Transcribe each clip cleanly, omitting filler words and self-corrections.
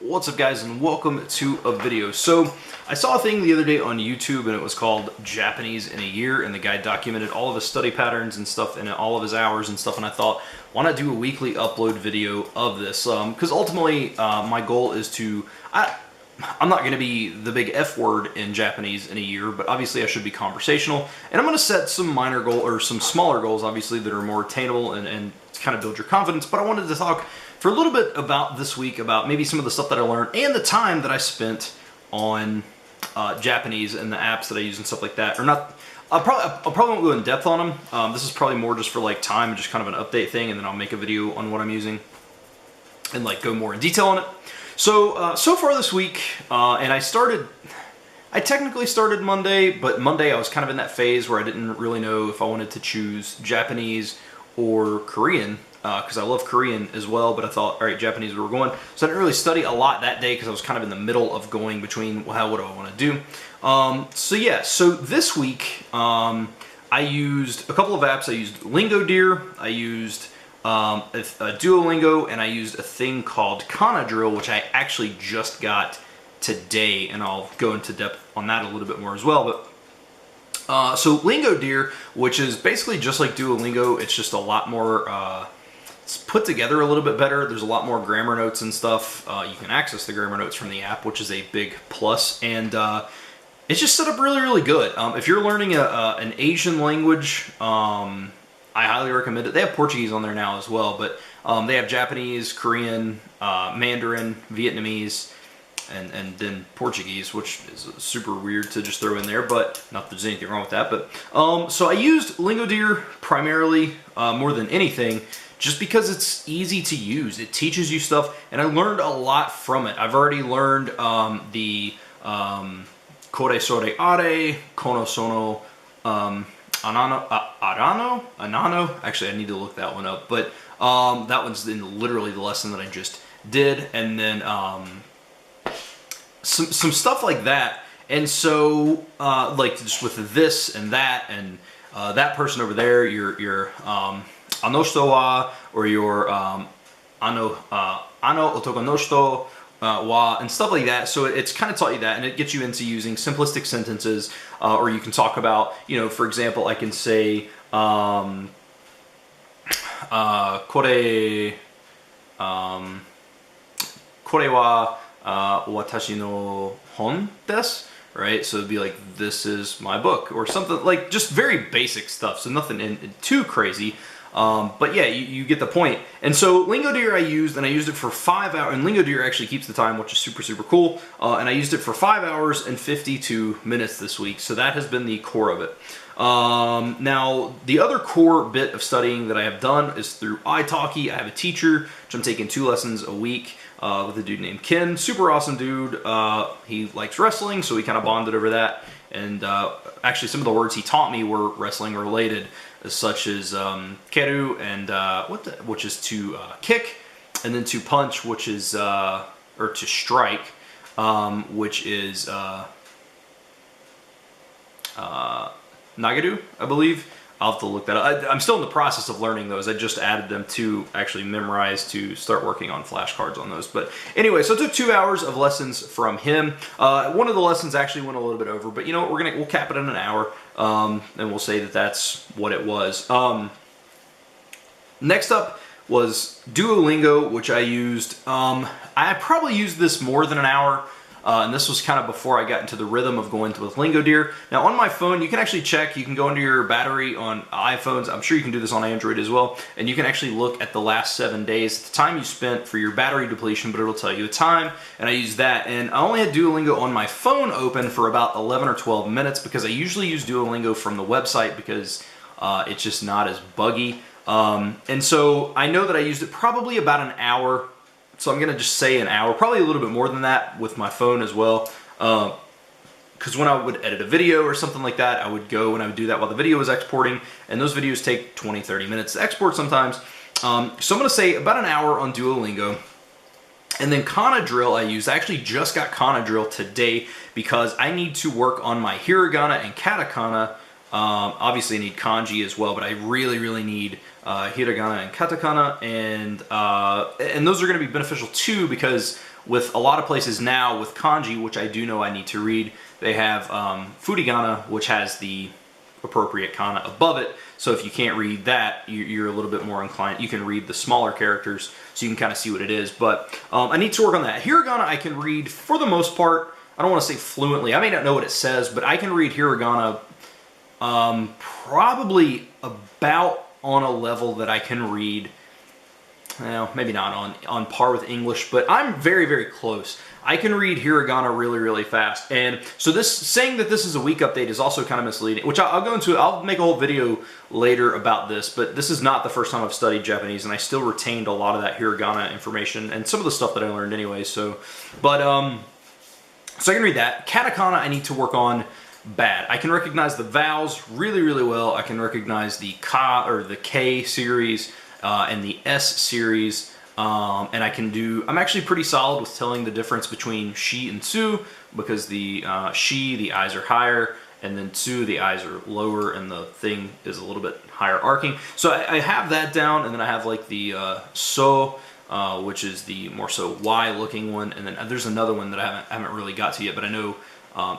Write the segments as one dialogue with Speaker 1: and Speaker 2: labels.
Speaker 1: What's up guys, and welcome to a video. So I saw a thing the other day on YouTube and it was called Japanese in a Year, and the guy documented all of his study patterns and stuff and all of his hours and stuff, and I thought, why not do a weekly upload video of this? Because ultimately my goal is to, I'm not going to be the big F word in Japanese in a year, but obviously I should be conversational, and I'm going to set some minor goal or some smaller goals obviously that are more attainable and kind of build your confidence. But I wanted to talk for a little bit about this week, about maybe some of the stuff that I learned and the time that I spent on Japanese and the apps that I use and stuff like that. Or not, I probably won't go in depth on them. This is probably more just for like time and just kind of an update thing, and then I'll make a video on what I'm using and like go more in detail on it. So, so far this week, and I technically started Monday, but Monday I was kind of in that phase where I didn't really know if I wanted to choose Japanese or Korean, because I love Korean as well, but I thought, all right, Japanese we were going. So I didn't really study a lot that day because I was kind of in the middle of going between, well, what do I want to do? So yeah, so this week I used a couple of apps. I used LingoDeer, I used a Duolingo, and I used a thing called Kana Drill, which I actually just got today, and I'll go into depth on that a little bit more as well. But so LingoDeer, which is basically just like Duolingo, it's just a lot more, it's put together a little bit better. There's a lot more grammar notes and stuff. You can access the grammar notes from the app, which is a big plus, and it's just set up really, really good. If you're learning an Asian language, I highly recommend it. They have Portuguese on there now as well, but they have Japanese, Korean, Mandarin, Vietnamese, and then Portuguese, which is super weird to just throw in there, but not that there's anything wrong with that. But so I used LingoDeer primarily more than anything, just because it's easy to use. It teaches you stuff, and I learned a lot from it. I've already learned the kore sore are, kono sono anano. Actually, I need to look that one up, but that one's in literally the lesson that I just did, and then some stuff like that. And so like just with this and that and that person over there, your anoshito wa, or your ano otoko no shito wa, and stuff like that. So it's kind of taught you that, and it gets you into using simplistic sentences, or you can talk about, you know, for example, I can say kore wa watashi no hon desu, right? So it'd be like, this is my book, or something like just very basic stuff. So nothing too crazy. But yeah, you get the point. And so LingoDeer I used it for 5 hours, and LingoDeer actually keeps the time, which is super, super cool. And I used it for 5 hours and 52 minutes this week. So that has been the core of it. Now, the other core bit of studying that I have done is through Italki. I have a teacher, which I'm taking 2 lessons a week with a dude named Ken. Super awesome dude. He likes wrestling, so we kind of bonded over that. And actually, some of the words he taught me were wrestling related, such as keru, and which is to kick, and then to punch, which is or to strike, which is nagaru, I believe. I'll have to look that up. I'm still in the process of learning those. I just added them to actually Memrise to start working on flashcards on those. But anyway, so it took 2 hours of lessons from him. One of the lessons actually went a little bit over, but you know what? We'll cap it in an hour, and we'll say that that's what it was. Next up was Duolingo, which I used. I probably used this more than an hour. And this was kind of before I got into the rhythm of going with LingoDeer. Now on my phone, you can actually check, you can go into your battery on iPhones, I'm sure you can do this on Android as well, and you can actually look at the last 7 days, the time you spent for your battery depletion, but it'll tell you the time, and I used that. And I only had Duolingo on my phone open for about 11 or 12 minutes, because I usually use Duolingo from the website because it's just not as buggy. And so I know that I used it probably about an hour. So I'm going to just say an hour, probably a little bit more than that with my phone as well. Because when I would edit a video or something like that, I would go and I would do that while the video was exporting. And those videos take 20, 30 minutes to export sometimes. So I'm going to say about an hour on Duolingo. And then Kana Drill I used. I actually just got Kana Drill today because I need to work on my hiragana and katakana. Obviously I need kanji as well, but I really, really need hiragana and katakana, and those are going to be beneficial too, because with a lot of places now with kanji, which I do know I need to read, they have furigana, which has the appropriate kana above it. So if you can't read that, you're a little bit more inclined. You can read the smaller characters, so you can kind of see what it is. But I need to work on that. Hiragana I can read for the most part. I don't want to say fluently. I may not know what it says, but I can read hiragana probably about on a level that I can read, well, maybe not on par with English, but I'm very, very close. I can read hiragana really, really fast. And so this saying that this is a week update is also kind of misleading, which I'll go into. I'll make a whole video later about this, but this is not the first time I've studied Japanese, and I still retained a lot of that hiragana information and some of the stuff that I learned anyway. So, but so I can read that. Katakana I need to work on bad. I can recognize the vowels really, really well. I can recognize the ka or the K series and the S series. And I'm actually pretty solid with telling the difference between shi and tsu, because the shi, the eyes are higher, and then tsu, the eyes are lower, and the thing is a little bit higher arcing. So I have that down, and then I have like the so, which is the more so Y looking one, and then there's another one that I haven't really got to yet, but I know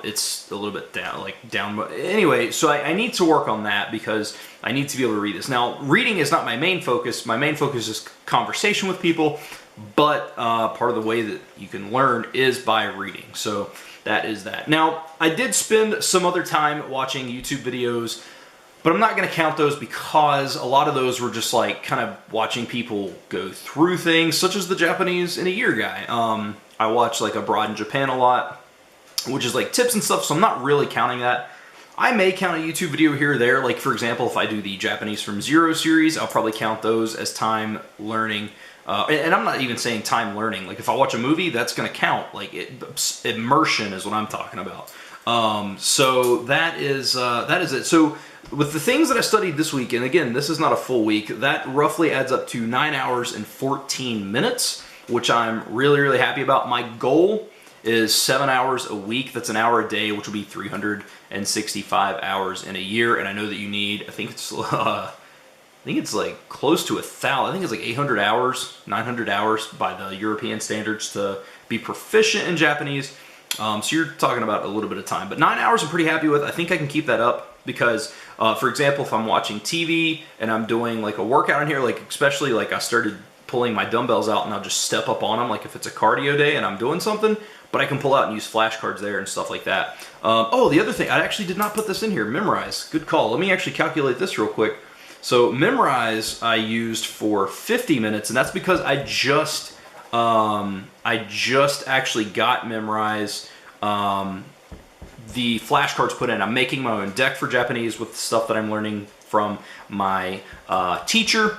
Speaker 1: it's a little bit down. But anyway, so I need to work on that because I need to be able to read this. Now, reading is not my main focus. My main focus is conversation with people, but part of the way that you can learn is by reading. So that is that. Now, I did spend some other time watching YouTube videos, but I'm not going to count those because a lot of those were just like kind of watching people go through things, such as the Japanese in a year guy. I watch like Abroad in Japan a lot, which is like tips and stuff, so I'm not really counting that. I may count a YouTube video here or there, like for example, if I do the Japanese from Zero series, I'll probably count those as time learning. And I'm not even saying time learning. Like if I watch a movie, that's going to count. Like immersion is what I'm talking about. So that is it. So with the things that I studied this week, and again, this is not a full week, that roughly adds up to 9 hours and 14 minutes, which I'm really, really happy about. My goal is 7 hours a week. That's an hour a day, which will be 365 hours in a year. And I know that you need, I think it's like close to 1,000. I think it's like 800 hours, 900 hours by the European standards to be proficient in Japanese. So you're talking about a little bit of time, but 9 hours I'm pretty happy with. I think I can keep that up because, for example, if I'm watching TV and I'm doing like a workout in here, like especially like I started pulling my dumbbells out and I'll just step up on them, like if it's a cardio day and I'm doing something, but I can pull out and use flashcards there and stuff like that. Oh, the other thing, I actually did not put this in here, Memrise. Good call. Let me actually calculate this real quick. So Memrise I used for 50 minutes, and that's because I just actually got Memrise, the flashcards put in. I'm making my own deck for Japanese with stuff that I'm learning from my teacher.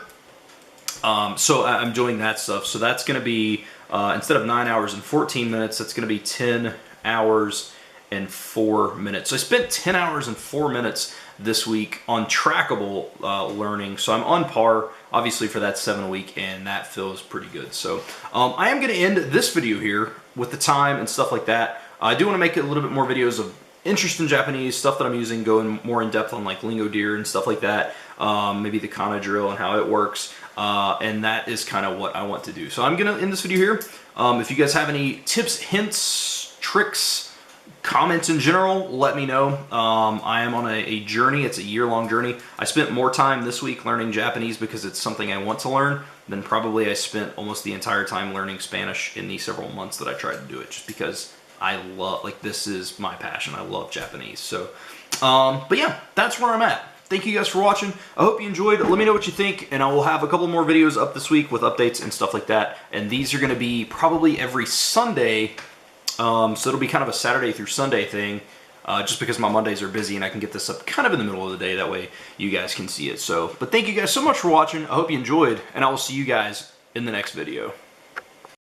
Speaker 1: So I'm doing that stuff. So that's going to be, instead of 9 hours and 14 minutes, that's going to be 10 hours and 4 minutes. So I spent 10 hours and 4 minutes this week on trackable learning. So I'm on par, obviously, for that 7 a week, and that feels pretty good. So I am going to end this video here with the time and stuff like that. I do want to make a little bit more videos of interest in Japanese, stuff that I'm using, going more in depth on like LingoDeer and stuff like that. Maybe the Kana Drill and how it works. And that is kind of what I want to do. So I'm going to end this video here. If you guys have any tips, hints, tricks, comments in general, let me know. I am on a journey. It's a year-long journey. I spent more time this week learning Japanese because it's something I want to learn than probably I spent almost the entire time learning Spanish in the several months that I tried to do it, just because I love, like, this is my passion. I love Japanese. So, but yeah, that's where I'm at. Thank you guys for watching. I hope you enjoyed. Let me know what you think, and I will have a couple more videos up this week with updates and stuff like that. And these are going to be probably every Sunday. So it'll be kind of a Saturday through Sunday thing, just because my Mondays are busy and I can get this up kind of in the middle of the day. That way you guys can see it. So, but thank you guys so much for watching. I hope you enjoyed, and I will see you guys in the next video.